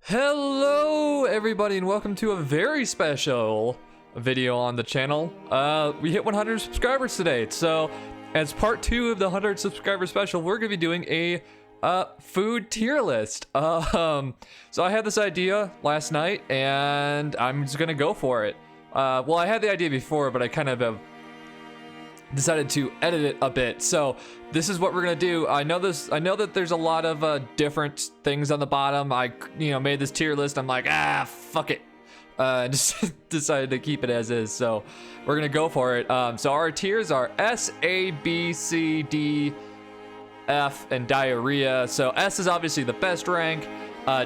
Hello everybody and welcome to a very special video on the channel. We hit 100 subscribers today, so as part 2 of the 100 subscriber special, we're gonna be doing a food tier list. So I had this idea last night and I'm just gonna go for it. Well, I had the idea before, but I kind of have decided to edit it a bit. So this is what we're gonna do. I know that there's a lot of different things on the bottom. I made this tier list. I'm like, fuck it. Just decided to keep it as is. So we're gonna go for it. So our tiers are S, A, B, C, D, F, and diarrhea. So S is obviously the best rank.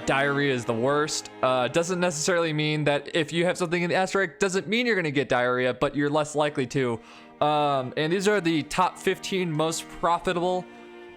Diarrhea is the worst. Doesn't necessarily mean that if you have something in the S rank, doesn't mean you're gonna get diarrhea, but you're less likely to. And these are the top 15 most profitable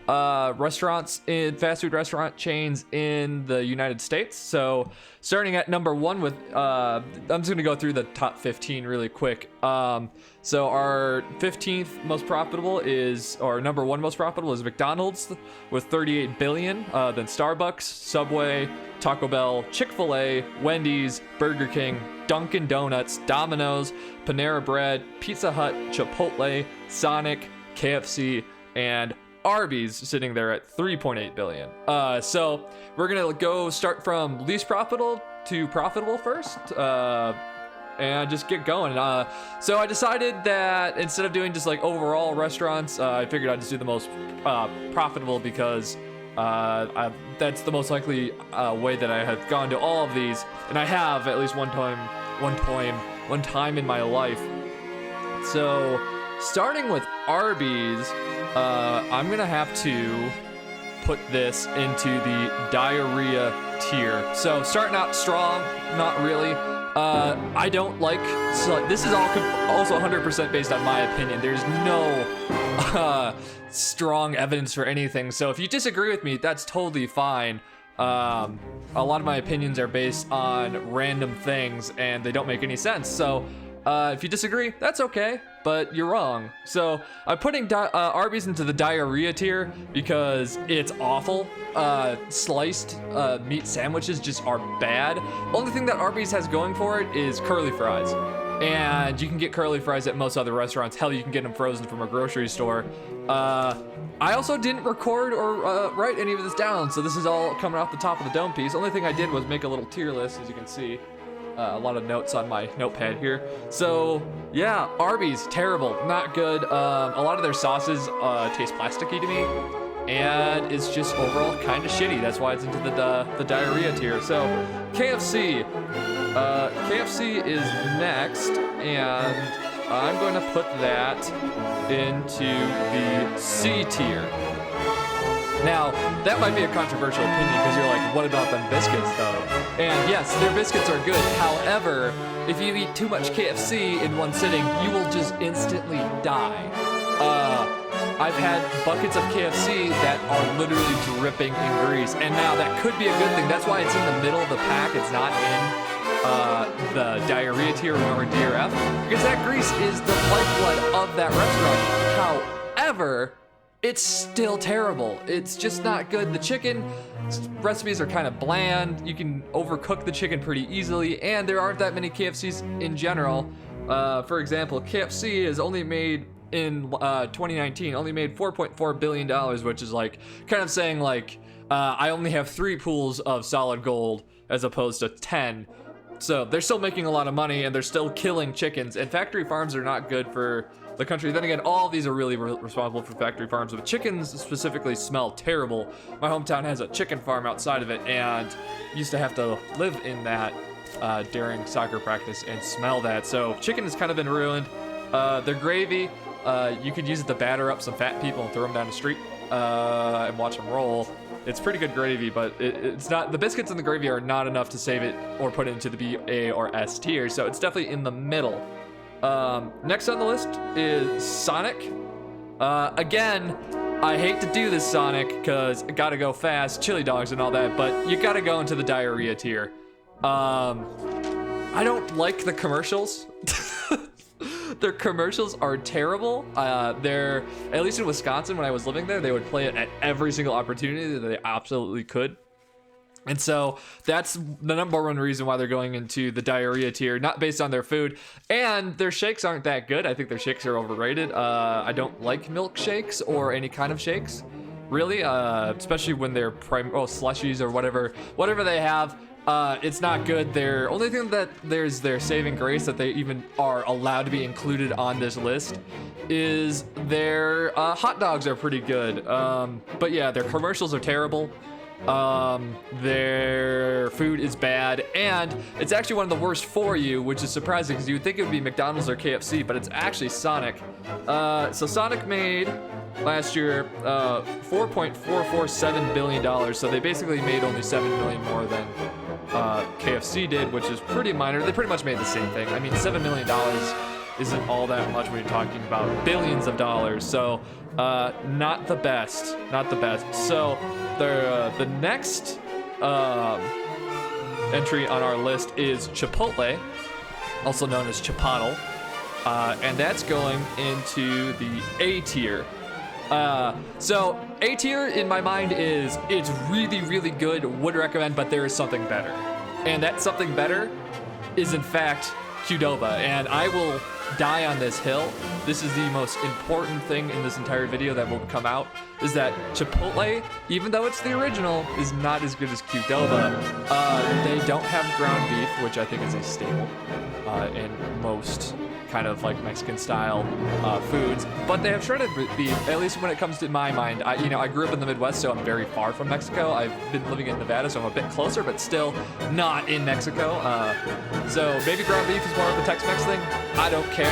restaurants in fast food restaurant chains in the United States. So starting at number 1 with, I'm just gonna go through the top 15 really quick. So our 15th most profitable is, or number 1 most profitable is McDonald's with 38 billion. Then Starbucks, Subway, Taco Bell, Chick-fil-A, Wendys, Burger King, Dunkin Donuts, Domino's, Panera Bread, Pizza Hut, Chipotle, Sonic, KFC, and Arbys sitting there at 3.8 billion. So we're gonna go start from least profitable to profitable first, and just get going. So I decided that instead of doing just like overall restaurants, I figured I'd just do the most profitable because that's the most likely way that I have gone to all of these, and I have at least one time in my life. So starting with Arbys, I'm gonna have to put this into the diarrhea tier. So starting out strong, not really. I don't like, so this is also 100% based on my opinion. There's no strong evidence for anything. So if you disagree with me, that's totally fine. A lot of my opinions are based on random things and they don't make any sense. So if you disagree, that's okay, but you're wrong. So I'm putting Arby's into the diarrhea tier because it's awful. Sliced meat sandwiches just are bad. Only thing that Arby's has going for it is curly fries. And you can get curly fries at most other restaurants. Hell, you can get them frozen from a grocery store. I also didn't record or write any of this down, so this is all coming off the top of the dome piece. Only thing I did was make a little tier list, as you can see. A lot of notes on my notepad here. So yeah, Arby's, terrible, not good. A lot of their sauces taste plasticky to me, and it's just overall kind of shitty. That's why it's into the diarrhea tier. So KFC is next, and I'm going to put that into the C tier. Now, that might be a controversial opinion because you're like, what about them biscuits though? And yes, their biscuits are good. However, if you eat too much KFC in one sitting, you will just instantly die. I've had buckets of KFC that are literally dripping in grease. And now that could be a good thing. That's why it's in the middle of the pack. It's not in the diarrhea tier or D or F, because that grease is the lifeblood of that restaurant. However, it's still terrible. It's just not good. The chicken recipes are kind of bland. You can overcook the chicken pretty easily, and there aren't that many KFCs in general. For example, KFC is only made in 2019, only made $4.4 billion, which is like kind of saying like, I only have 3 pools of solid gold as opposed to 10. So they're still making a lot of money and they're still killing chickens, and factory farms are not good for the country. Then again, all of these are really responsible for factory farms, but chickens specifically smell terrible. My hometown has a chicken farm outside of it, and used to have to live in that during soccer practice and smell that. So chicken has kind of been ruined. Their gravy, you could use it to batter up some fat people and throw them down the street and watch them roll. It's pretty good gravy, but it's not, the biscuits and the gravy are not enough to save it or put it into the B, A, or S tier, so it's definitely in the middle. Next on the list is Sonic. Again, I hate to do this, Sonic, because I gotta go fast, chili dogs and all that, but you gotta go into the diarrhea tier. I don't like the commercials. Their commercials are terrible. They're, at least in Wisconsin when I was living there, they would play it at every single opportunity that they absolutely could. And so that's the number one reason why they're going into the diarrhea tier, not based on their food. And their shakes aren't that good. I think their shakes are overrated. I don't like milkshakes or any kind of shakes, really, especially when they're slushies or whatever they have. It's not good. Their only thing that there's their saving grace that they even are allowed to be included on this list is their hot dogs are pretty good. But yeah, their commercials are terrible. Their food is bad, and it's actually one of the worst for you, which is surprising because you would think it would be McDonald's or KFC, but it's actually Sonic. So Sonic made last year $4.447 billion, so they basically made only $7 million more than KFC did, which is pretty minor. They pretty much made the same thing. I mean, $7 million isn't all that much when you're talking about billions of dollars, so not the best. So the next entry on our list is Chipotle, also known as Chipotle, and that's going into the A tier. So A tier in my mind is it's really, really good, would recommend, but there is something better. And that something better is in fact Qdoba, and I will die on this hill. This is the most important thing in this entire video that will come out, is that Chipotle, even though it's the original, is not as good as Qdoba. They don't have ground beef, which I think is a staple in most kind of like Mexican style foods, but they have shredded beef, at least when it comes to my mind. I grew up in the Midwest, so I'm very far from Mexico. I've been living in Nevada, so I'm a bit closer, but still not in Mexico. So maybe ground beef is more of a Tex-Mex thing. I don't care.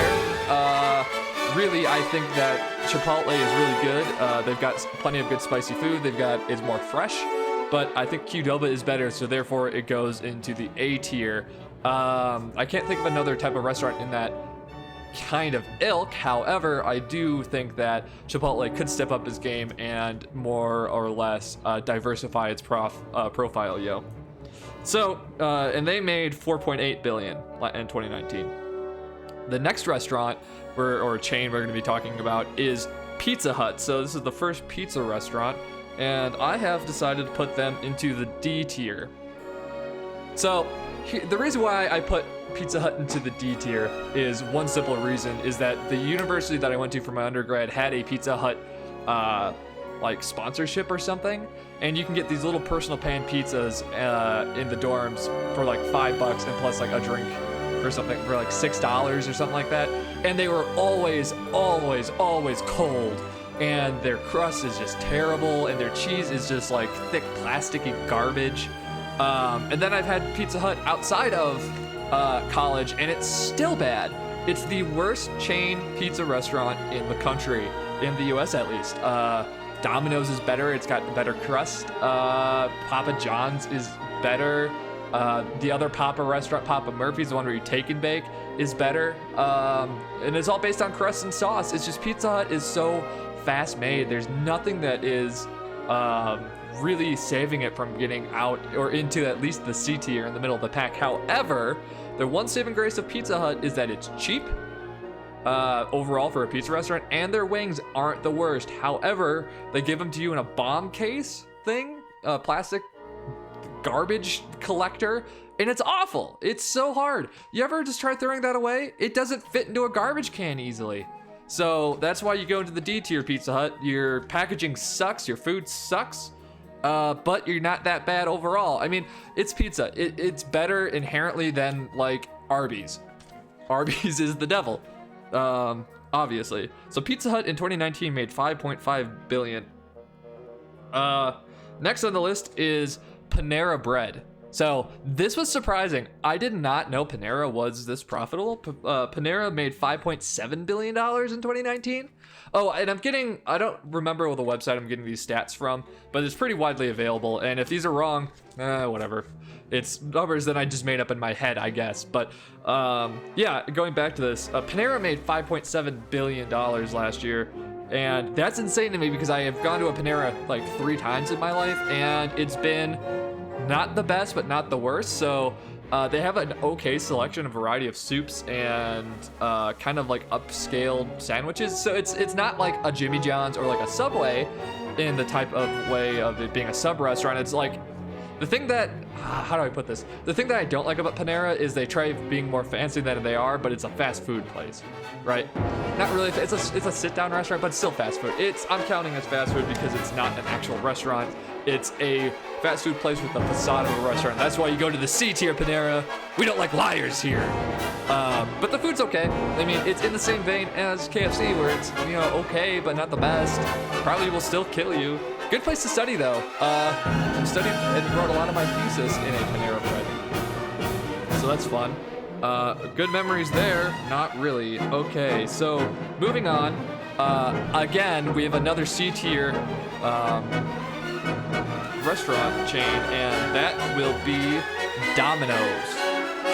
Really, I think that Chipotle is really good. They've got plenty of good spicy food. It's more fresh, but I think Qdoba is better, so therefore it goes into the A tier. I can't think of another type of restaurant in that kind of ilk. However, I do think that Chipotle could step up his game and more or less diversify its profile, So, and they made $4.8 billion in 2019. The next restaurant or chain we're going to be talking about is Pizza Hut. So this is the first pizza restaurant, and I have decided to put them into the D tier. So the reason why I put Pizza Hut into the D tier is one simple reason, is that the university that I went to for my undergrad had a Pizza Hut like sponsorship or something, and you can get these little personal pan pizzas in the dorms for like $5 and plus like a drink or something for like $6 or something like that, and they were always cold, and their crust is just terrible, and their cheese is just like thick plasticky garbage. And then I've had Pizza Hut outside of college, and it's still bad. It's the worst chain pizza restaurant in the country, in the US at least. Domino's is better, it's got better crust. Papa John's is better. The other Papa restaurant, Papa Murphy's, the one where you take and bake, is better. And it's all based on crust and sauce. It's just Pizza Hut is so fast made. There's nothing that is really saving it from getting out or into at least the C tier in the middle of the pack. However, the one saving grace of Pizza Hut is that it's cheap overall for a pizza restaurant, and their wings aren't the worst. However, they give them to you in a bomb case thing, a plastic garbage collector, and it's awful. It's so hard. You ever just try throwing that away? It doesn't fit into a garbage can easily. So that's why you go into the D tier Pizza Hut. Your packaging sucks, your food sucks, but you're not that bad overall. I mean, it's pizza. It's better inherently than like Arbys. Arbys is the devil, obviously. So Pizza Hut in 2019 made $5.5 billion. Next on the list is Panera Bread. So this was surprising. I did not know Panera was this profitable. Panera made $5.7 billion in 2019. Oh, and I don't remember what the website I'm getting these stats from, but it's pretty widely available. And if these are wrong, whatever. It's numbers that I just made up in my head, I guess. But yeah, going back to this, Panera made $5.7 billion last year. And that's insane to me because I have gone to a Panera like 3 times in my life, and it's been not the best, but not the worst. So they have an okay selection, a variety of soups and kind of like upscaled sandwiches. So it's not like a Jimmy John's or like a Subway in the type of way of it being a sub restaurant. It's like The thing that, how do I put this? The thing that I don't like about Panera is they try being more fancy than they are, but it's a fast food place, right? Not really, it's a sit-down restaurant, but it's still fast food. I'm counting as fast food because it's not an actual restaurant. It's a fast food place with the facade of a restaurant. That's why you go to the C-tier Panera. We don't like liars here. But the food's okay. I mean, it's in the same vein as KFC, where it's, you know, okay, but not the best. Probably will still kill you. Good place to study, though. Studied and wrote a lot of my thesis in a Panera Bread. So that's fun. Good memories there. Not really. Okay, so moving on. Again, we have another C-tier restaurant chain, and that will be Domino's.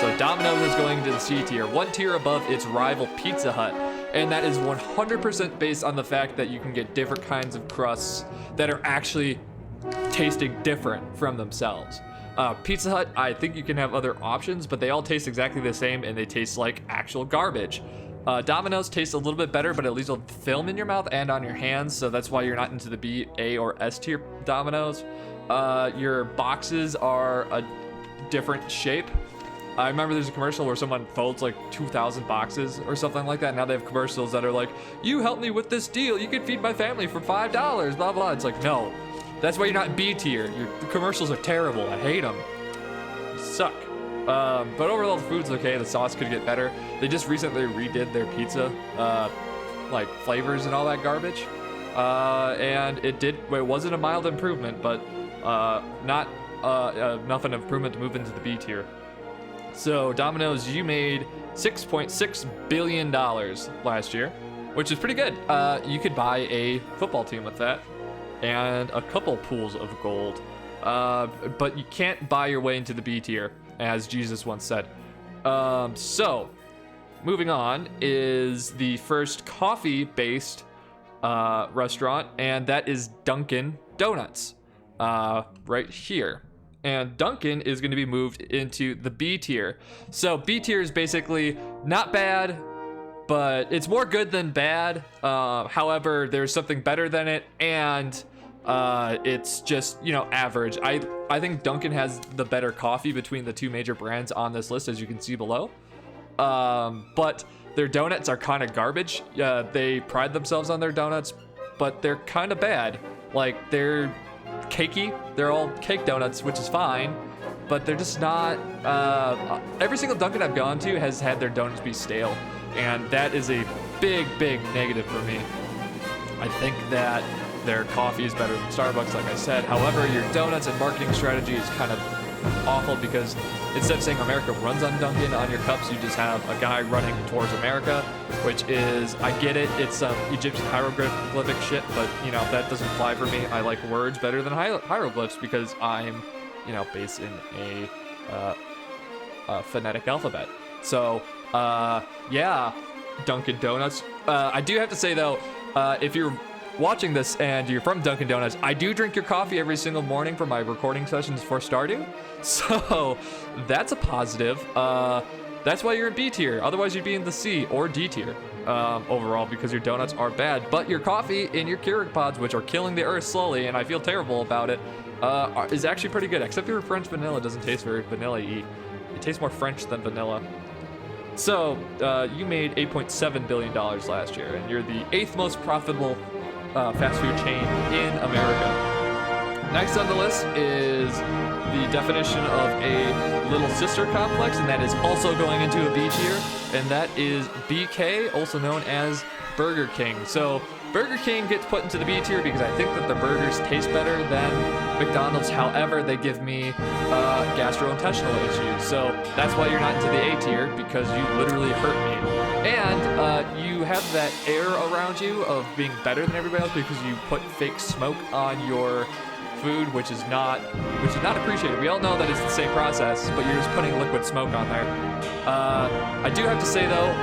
So Domino's is going to the C tier, one tier above its rival Pizza Hut, and that is 100% based on the fact that you can get different kinds of crusts that are actually tasting different from themselves. Pizza Hut, I think you can have other options, but they all taste exactly the same, and they taste like actual garbage. Domino's tastes a little bit better, but it leaves a film in your mouth and on your hands, so that's why you're not into the B, A, or S tier Domino's. Your boxes are a different shape. I remember there's a commercial where someone folds like 2,000 boxes or something like that. Now they have commercials that are like, you help me with this deal, you can feed my family for $5, blah, blah. It's like, no, that's why you're not B tier. The commercials are terrible. I hate them. They suck. But overall, the food's okay. The sauce could get better. They just recently redid their pizza, like flavors and all that garbage. And it wasn't a mild improvement, but not enough an improvement to move into the B tier. So Domino's, you made $6.6 billion last year, which is pretty good. You could buy a football team with that and a couple pools of gold. But you can't buy your way into the B tier, as Jesus once said. So moving on is the first coffee-based restaurant, and that is Dunkin' Donuts, right here. And Dunkin' is going to be moved into the B tier. So B tier is basically not bad, but it's more good than bad. However, there's something better than it, and it's just, you know, average. I think Dunkin' has the better coffee between the two major brands on this list, as you can see below. But their donuts are kind of garbage. They pride themselves on their donuts, but they're kind of bad. Like, they're cakey. They're all cake donuts, which is fine, but they're just not. Every single Dunkin' I've gone to has had their donuts be stale, and that is a big negative for me. I think that their coffee is better than Starbucks, like I said. However, your donuts and marketing strategy is kind of awful, because instead of saying America runs on Dunkin' on your cups, you just have a guy running towards America, which is, I get it, it's some Egyptian hieroglyphic shit, but, you know, that doesn't fly for me. I like words better than hieroglyphs because I'm, you know, based in a phonetic alphabet. So, yeah, Dunkin' Donuts. I do have to say, though, if you're watching this and you're from Dunkin' Donuts, I do drink your coffee every single morning for my recording sessions before starting, so that's a positive. That's why you're in B tier. Otherwise you'd be in the C or D tier overall, because your donuts are bad, but your coffee in your Keurig pods, which are killing the earth slowly, and I feel terrible about it, is actually pretty good, except your French vanilla doesn't taste very vanilla-y. It tastes more French than vanilla. So you made $8.7 billion last year, and you're the 8th most profitable fast food chain in America. Next on the list is the definition of a little sister complex, and that is also going into a B tier, and that is BK, also known as Burger King. So Burger King gets put into the B tier because I think that the burgers taste better than McDonald's. However, they give me gastrointestinal issues, so that's why you're not into the A tier, because you literally hurt me. And you have that air around you of being better than everybody else because you put fake smoke on your food, which is not appreciated. We all know that it's the same process, but you're just putting liquid smoke on there. I do have to say, though,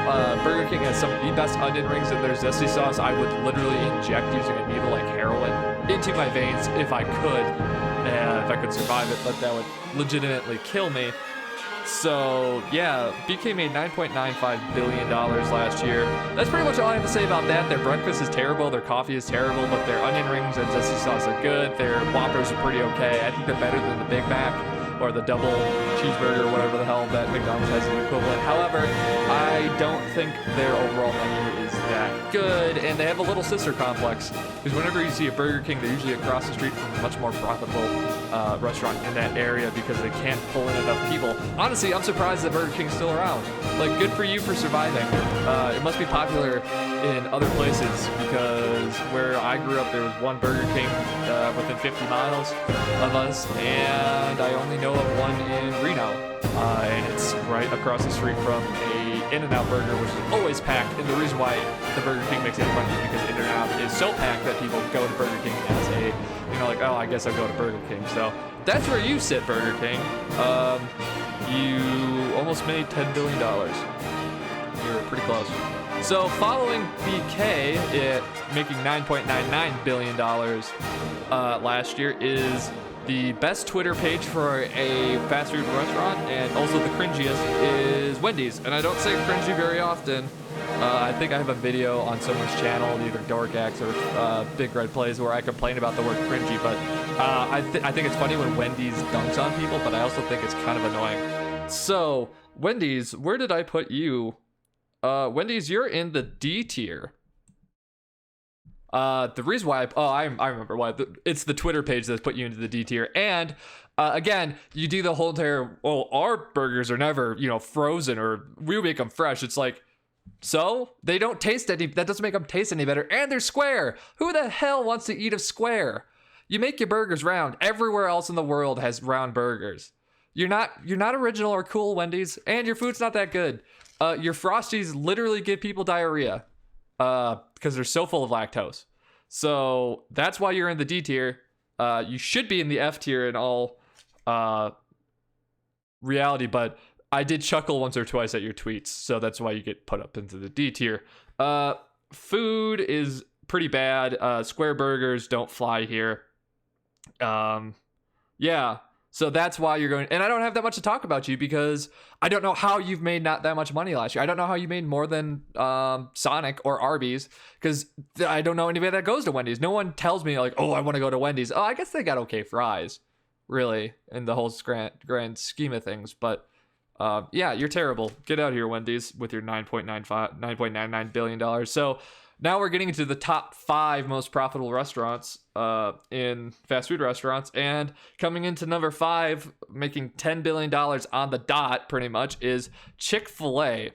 Burger King has some of the best onion rings in their zesty sauce. I would literally inject using a needle like heroin into my veins if I could survive it, but that would legitimately kill me. So yeah, BK made $9.95 billion last year. That's pretty much all I have to say about that. Their breakfast is terrible, their coffee is terrible, but their onion rings and zesty sauce are good. Their Whoppers are pretty okay. I think they're better than the Big Mac or the double cheeseburger or whatever the hell that McDonald's has an equivalent. However, I don't think their overall menu is that good, and they have a little sister complex, because whenever you see a Burger King, they're usually across the street from a much more profitable restaurant in that area because they can't pull in enough people. Honestly, I'm surprised that Burger King's still around. Like, good for you for surviving. It must be popular in other places, because where I grew up, there was one Burger King within 50 miles of us, and I only know of one in Reno, and it's right across the street from a In-N-Out Burger, which is always packed. And the reason why the Burger King makes any money is because In-N-Out is so packed that people go to Burger King as a, like, oh, I guess I'll go to Burger King. So that's where you sit, Burger King. You almost made $10 billion. You're pretty close. So following BK, it making $9.99 billion last year, is the best Twitter page for a fast food restaurant, and also the cringiest, is Wendys. And I don't say cringy very often. I think I have a video on someone's channel, either Dorkax or Big Red Plays, where I complain about the word cringy, but I think it's funny when Wendys dunks on people, but I also think it's kind of annoying. So, Wendys, where did I put you? Wendys, you're in the D tier. The reason why I remember why. It's the Twitter page that's put you into the D tier. And again, you do the whole entire, well, our burgers are never, frozen, or we make them fresh. It's like, so they don't taste any, that doesn't make them taste any better. And they're square. Who the hell wants to eat a square? You make your burgers round. Everywhere else in the world has round burgers. You're not original or cool, Wendys, and your food's not that good. Your Frosties literally give people diarrhea because they're so full of lactose. So that's why you're in the D tier. You should be in the F tier in all reality, but I did chuckle once or twice at your tweets, so that's why you get put up into the D tier. Food is pretty bad. Square burgers don't fly here. Yeah. So that's why you're going, and I don't have that much to talk about you because I don't know how you've made not that much money last year. I don't know how you made more than Sonic or Arbys, because I don't know anybody that goes to Wendys. No one tells me like, oh, I want to go to Wendys. Oh, I guess they got okay fries, really, in the whole grand scheme of things. But yeah, you're terrible. Get out of here, Wendys, with your $9.99 billion. So now we're getting into the top 5 most profitable restaurants in fast food restaurants. And coming into number 5, making $10 billion on the dot, pretty much, is ChickfilA.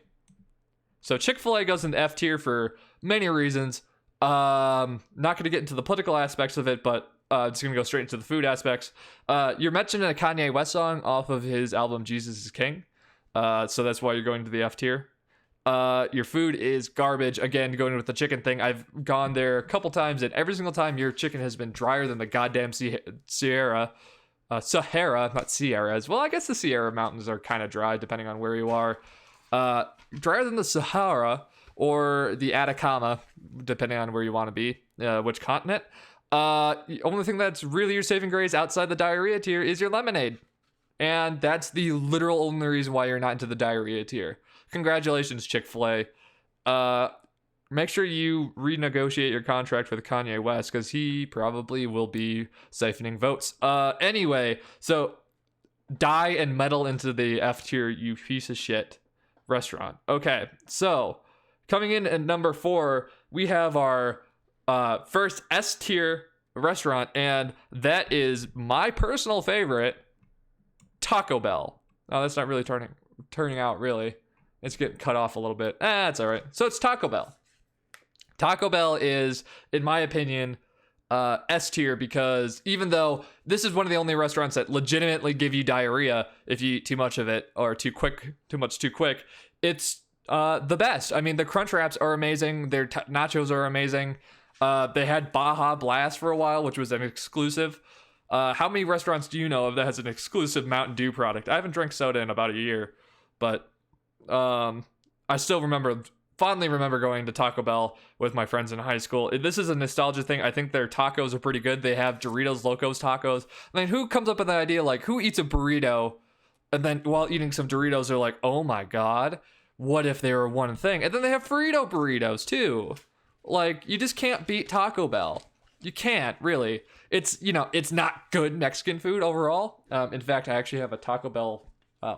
So ChickfilA goes in the F tier for many reasons. Not going to get into the political aspects of it, but just going to go straight into the food aspects. You're mentioning a Kanye West song off of his album Jesus is King. So that's why you're going to the F tier. Your food is garbage. Again, going with the chicken thing, I've gone there a couple times, and every single time your chicken has been drier than the goddamn Sahara, not Sierras. Well, I guess the Sierra Mountains are kind of dry depending on where you are. Drier than the Sahara or the Atacama, depending on where you want to be, which continent. The only thing that's really your saving grace outside the diarrhea tier is your lemonade. And that's the literal only reason why you're not into the diarrhea tier. Congratulations, Chick-fil-A. Make sure you renegotiate your contract with Kanye West, because he probably will be siphoning votes. Anyway, so die and meddle into the F tier, you piece of shit restaurant. Okay, so coming in at number 4, we have our first S tier restaurant, and that is my personal favorite, Taco Bell. Oh, that's not really turning out, really. It's getting cut off a little bit. It's all right. So it's Taco Bell. Taco Bell is, in my opinion, S tier, because even though this is one of the only restaurants that legitimately give you diarrhea if you eat too much of it, or too much too quick, it's the best. I mean, the crunch wraps are amazing. Their nachos are amazing. They had Baja Blast for a while, which was an exclusive. How many restaurants do you know of that has an exclusive Mountain Dew product? I haven't drank soda in about a year, but I still fondly remember going to Taco Bell with my friends in high school. This is a nostalgia thing. I think their tacos are pretty good. They have Doritos Locos tacos. I mean, who comes up with the idea, like, who eats a burrito And then while eating some Doritos, they're like, oh my God, what if they were one thing? And then they have Frito burritos too. Like, you just can't beat Taco Bell. You can't, really. It's, it's not good Mexican food overall. In fact, I actually have a Taco Bell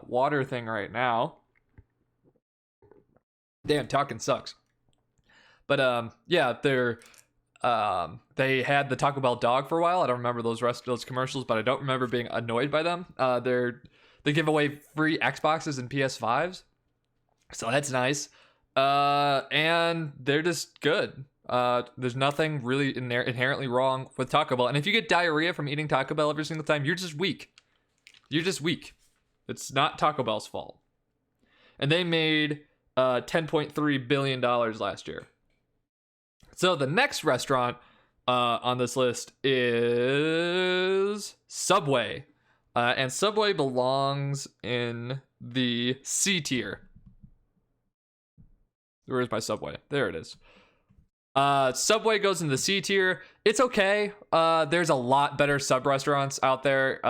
water thing right now. Damn, talking sucks. But yeah, they had the Taco Bell dog for a while. I don't remember those commercials, but I don't remember being annoyed by them. They give away free Xboxes and PS5s, so that's nice. And they're just good. There's nothing really inherently wrong with Taco Bell. And if you get diarrhea from eating Taco Bell every single time, you're just weak. You're just weak. It's not Taco Bell's fault. And they made $10.3 billion last year. So the next restaurant on this list is Subway. And Subway belongs in the C tier. Where's my Subway? There it is. Subway goes in the C tier. It's okay. There's a lot better sub restaurants out there.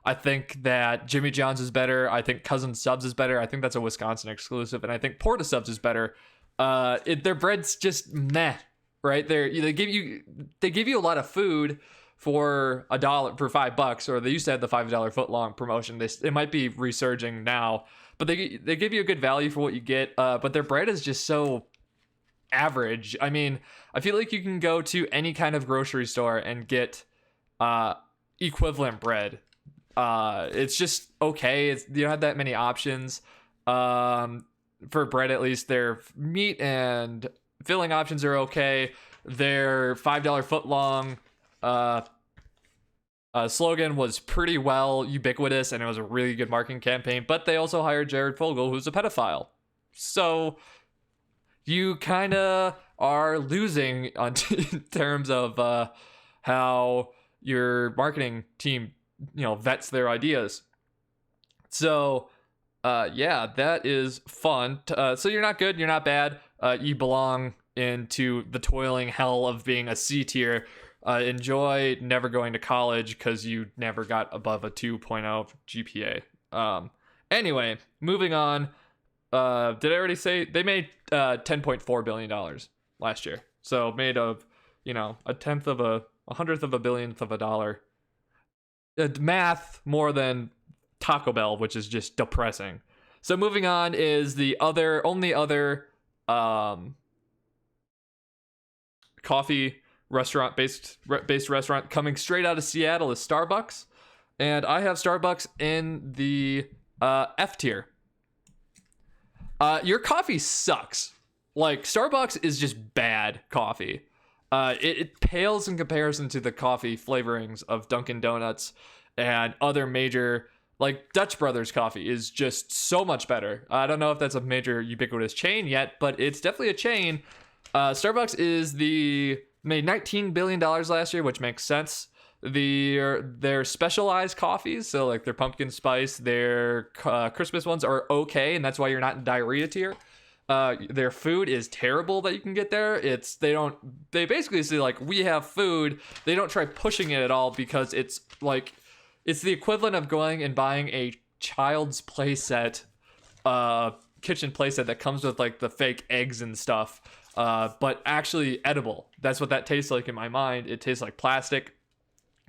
I think that Jimmy John's is better. I think Cousin Subs is better. I think that's a Wisconsin exclusive. And I think Porta Subs is better. Their bread's just meh, right? They give you a lot of food for $1 for $5, or they used to have the $5 footlong promotion. It might be resurging now, but they give you a good value for what you get. But their bread is just so average. I mean, I feel like you can go to any kind of grocery store and get equivalent bread. It's just okay. You don't have that many options. For bread, at least, their meat and filling options are okay. Their $5 footlong slogan was pretty well ubiquitous, and it was a really good marketing campaign. But they also hired Jared Fogle, who's a pedophile. So you kind of are losing in terms of how your marketing team, vets their ideas. So yeah, that is fun. So you're not good, you're not bad. You belong into the toiling hell of being a C tier. Enjoy never going to college because you never got above a 2.0 GPA. Anyway, moving on. Did I already say they made $10.4 billion last year? So made of, a tenth of a hundredth of a billionth of a dollar. Math more than Taco Bell, which is just depressing. So moving on is the only other coffee restaurant based restaurant coming straight out of Seattle is Starbucks, and I have Starbucks in the F tier. Your coffee sucks. Like, Starbucks is just bad coffee. It pales in comparison to the coffee flavorings of Dunkin' Donuts and other major, like Dutch Brothers coffee is just so much better. I don't know if that's a major ubiquitous chain yet, but it's definitely a chain. Starbucks made $19 billion last year, which makes sense. Their specialized coffees, so like their pumpkin spice, their Christmas ones are okay, and that's why you're not in diarrhea tier. Their food is terrible that you can get there. They basically say like, we have food. They don't try pushing it at all because it's the equivalent of going and buying a child's playset, kitchen playset that comes with like the fake eggs and stuff, but actually edible. That's what that tastes like in my mind. It tastes like plastic.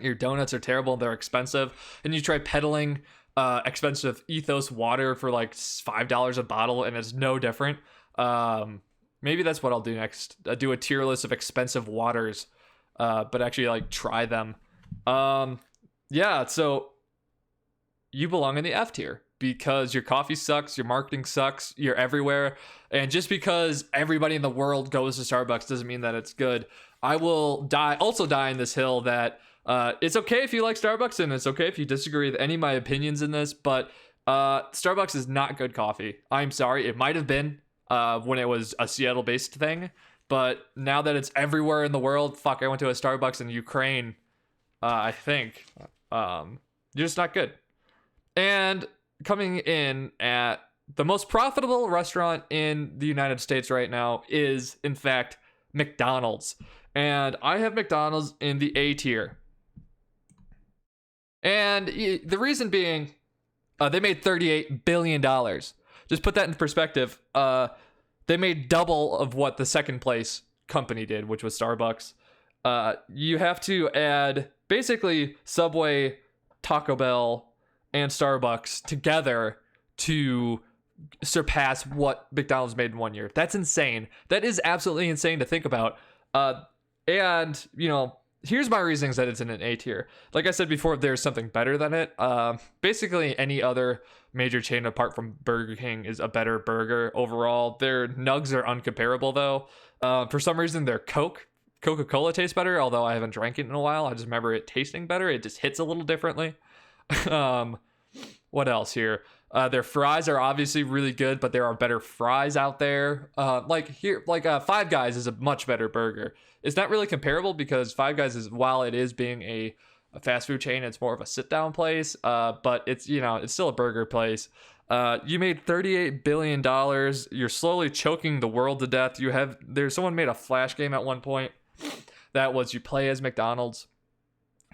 Your donuts are terrible. They're expensive. And you try peddling expensive Ethos water for like $5 a bottle, and it's no different. Maybe that's what I'll do next. Do a tier list of expensive waters, but actually like try them. Yeah, so you belong in the F tier because your coffee sucks, your marketing sucks, you're everywhere. And just because everybody in the world goes to Starbucks doesn't mean that it's good. I will also die in this hill that it's okay if you like Starbucks, and it's okay if you disagree with any of my opinions in this, but Starbucks is not good coffee. I'm sorry. It might have been when it was a Seattle-based thing, but now that it's everywhere in the world, I went to a Starbucks in Ukraine, I think. You're just not good. And coming in at the most profitable restaurant in the United States right now is, in fact, McDonald's. And I have McDonald's in the A tier. And the reason being, They made $38 billion. Just put that in perspective. They made double of what the second place company did, which was Starbucks. You have to add basically Subway, Taco Bell, and Starbucks together to surpass what McDonald's made in 1 year. That's insane. That is absolutely insane to think about. And, you know, here's my reasons that it's in an A tier. Like I said before, there's something better than it. Basically, any other major chain apart from Burger King is a better burger overall. Their nugs are uncomparable, though. For some reason, their Coca-Cola tastes better, although I haven't drank it in a while. I just remember it tasting better. It just hits a little differently. What else here? Their fries are obviously really good, but there are better fries out there. Five Guys is a much better burger. It's not really comparable because Five Guys is, while it is being a fast food chain, it's more of a sit-down place. But it's, you know, it's still a burger place. You made $38 billion. You're slowly choking the world to death. Someone made a Flash game at one point that was you play as McDonald's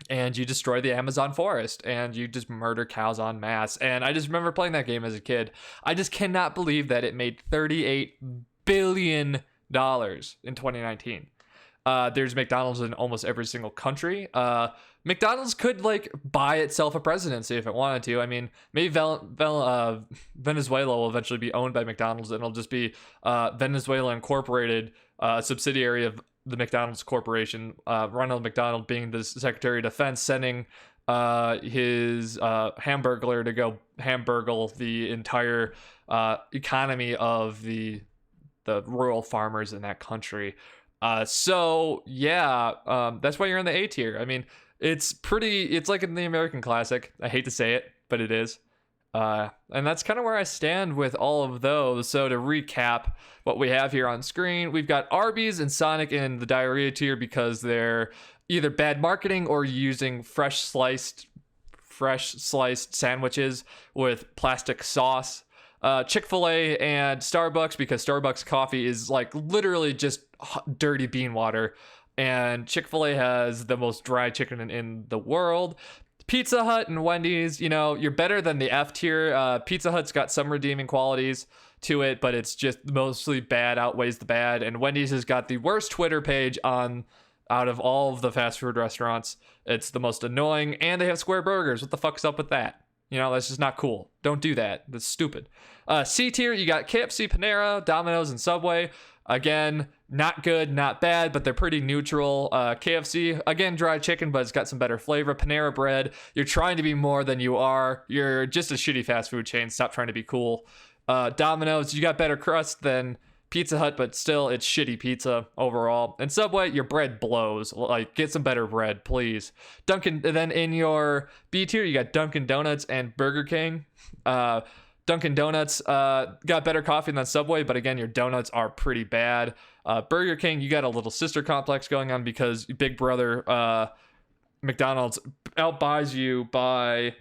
and you destroy the Amazon forest and you just murder cows en masse. And I just remember playing that game as a kid. I just cannot believe that it made $38 billion in 2019. There's McDonald's in almost every single country. McDonald's could like buy itself a presidency if it wanted to. I mean, maybe Venezuela will eventually be owned by McDonald's, and it'll just be Venezuela Incorporated, a subsidiary of the McDonald's Corporation. Ronald McDonald being the Secretary of Defense, sending his hamburglar to go hamburgle the entire economy of the rural farmers in that country. So yeah, that's why you're in the A tier. I mean, it's like in the American classic. I hate to say it, but it is. And that's kind of where I stand with all of those. So to recap what we have here on screen, we've got Arby's and Sonic in the diarrhea tier because they're either bad marketing or using fresh sliced sandwiches with plastic sauce. Chick-fil-A and Starbucks because Starbucks coffee is like literally just dirty bean water, and Chick-fil-A has the most dry chicken in the world. Pizza Hut and Wendys, you know, you're better than the F tier. Pizza Hut's got some redeeming qualities to it, but it's just mostly bad outweighs the bad. And Wendys has got the worst Twitter page out of all of the fast food restaurants. It's the most annoying, and they have square burgers. What the fuck's up with that? You know, that's just not cool. Don't do that. That's stupid. C tier, you got KFC, Panera, Domino's, and Subway. Again, not good, not bad, but they're pretty neutral. KFC, again, dry chicken, but it's got some better flavor. Panera Bread, you're trying to be more than you are. You're just a shitty fast food chain. Stop trying to be cool. Domino's, you got better crust than Pizza Hut, but still, it's shitty pizza overall. And Subway, your bread blows. Like, get some better bread, please. Dunkin', then in your B tier, you got Dunkin' Donuts and Burger King. Dunkin' Donuts got better coffee than Subway, but again, your donuts are pretty bad. Burger King, you got a little sister complex going on because Big Brother McDonald's outbuys you by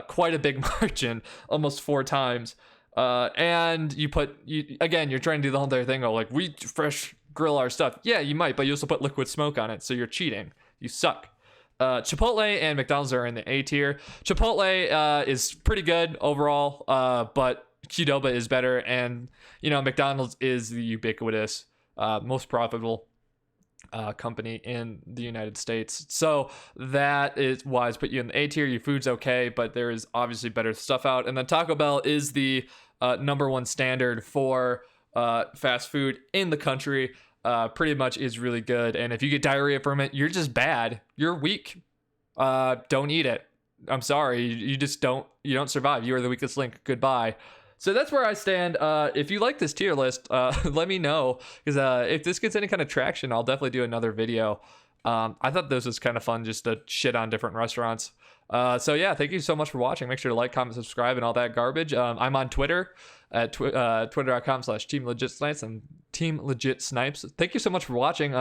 quite a big margin, almost 4 times. And you're trying to do the whole entire thing of like, we fresh grill our stuff. Yeah, you might, but you also put liquid smoke on it, so you're cheating. You suck. Chipotle and McDonald's are in the A tier. Chipotle is pretty good overall, but Qdoba is better, and you know, McDonald's is the ubiquitous, most profitable company in the United States. So that is why it's put you in the A tier. Your food's okay, but there is obviously better stuff out. And then Taco Bell is the number one standard for fast food in the country. Pretty much is really good. And if you get diarrhea from it, you're just bad. You're weak. Don't eat it. I'm sorry. You don't survive. You are the weakest link. Goodbye. So that's where I stand. If you like this tier list, let me know, because if this gets any kind of traction, I'll definitely do another video. I thought this was kind of fun just to shit on different restaurants. So yeah, thank you so much for watching. Make sure to like, comment, subscribe, and all that garbage. I'm on Twitter at twitter.com/TeamLegitSnipez and TeamLegitSnipez. Thank you so much for watching.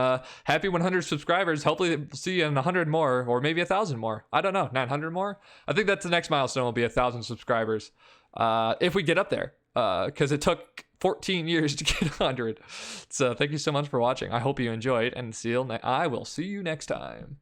Happy 100 subscribers. Hopefully we'll see you in 100 more, or maybe 1,000 more. I don't know, 900 more? I think that's the next milestone, will be 1,000 subscribers. If we get up there, because it took 14 years to get 100. So thank you so much for watching. I hope you enjoyed, and I will see you next time.